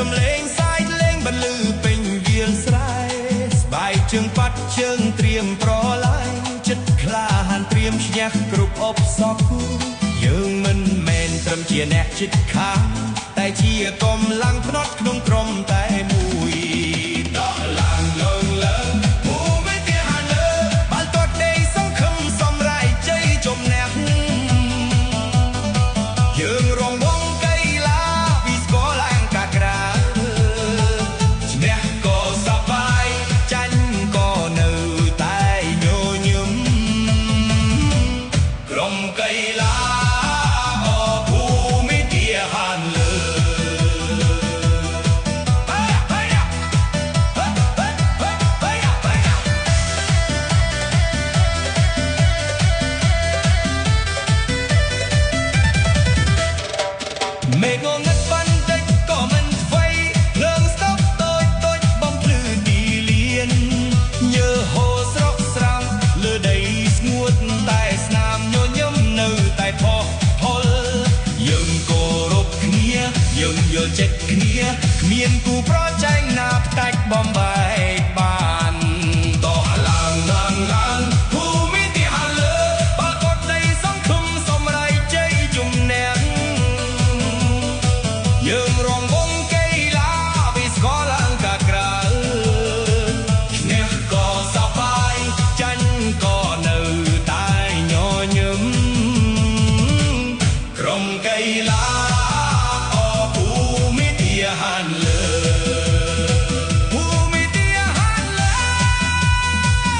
សំឡេងសាយលេងបន្លឺពេញវាលស្រែស្បែកជើងប៉ាត់ជើងត្រៀមប្រឡាយចិត្តក្លាហានត្រៀមឈ្នះគ្រប់អបសពយើងមិនមែនត្រឹមជាអ្នកជិតខាងតែជាកម្លាំងភ្នាត់ក្នុងក្រុមតែមួយដកឡើងលើងលើភូមិទីហានលើបាល់ទាត់ដេកសង្ឃឹមសំរៃជ័យជំនះយើងរងវងកីឡាពីស្គាល់ឡើងកាក្រាឈ្នះក៏សប្បាយចាញ់ក៏នៅតែញញឹមក្រុមកីឡាមេឃងងឹតបន្តិចក៏មិនថ្វីភ្លើងស្តុបតូចតូចបំភ្លឺទីលានញើហូរស្រកស្រង់លើដីស្ងួតតែស្នាមញញឹមនៅតែផុសផុលយើងគោរពគ្នាយើងយល់ចិត្តគ្នាគ្មានគូប្រជែងណាផ្ដាច់បំបែកបានតោះឡើងឡើងឡើងភូមិទីហាលើបាល់ទាត់ដីសង្ឃឹមសំរៃជ័យជំនះយើងរងវងកីឡាពីស្គាល់ឡើងកាក្រាឈ្នះក៏សប្បាយចាញ់ក៏នៅតែញញឹមក្រុមកីឡាភូមិទីហានលើភូមិទីហានលើ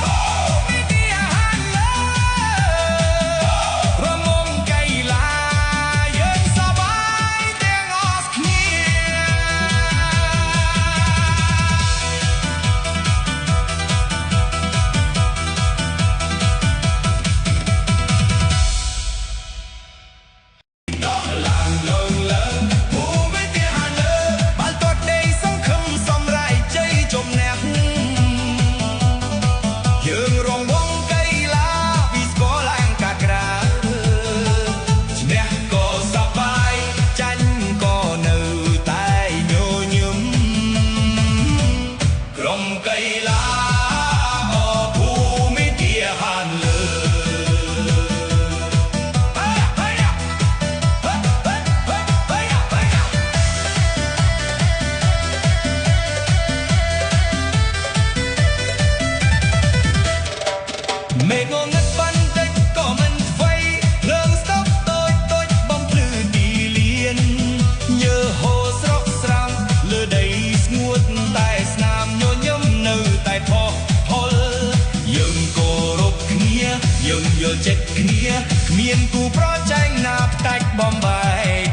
ភូមិទីហានលើរងវងកីឡាយើងសប្បាយទាំងអស់គ្នា ដកឡើងលើងលើភូមិទីហានលើបាល់ទាត់ដេកសង្ឃឹមសំរៃជ័យជំនះយើងរងវងកីឡាពីស្គាល់ឡើងកាក្រាឈ្នះក៏សប្បាយចាញ់ក៏នៅតែញញឹមក្រុមកីឡាភូមិទីហានលើមេឃងងឹតបន្តិចក៏មិនថ្វីភ្លើងស្តុបតូចតូចបំភ្លឺទីលានញើហូរស្រកស្រង់លើដីស្ងួតតែស្នាមញញឹមនៅតែផុសផុលយើងគោរពគ្នាយើងយល់ចិត្តគ្នាគ្មានគូប្រជែងណាផ្ដាច់បំបែក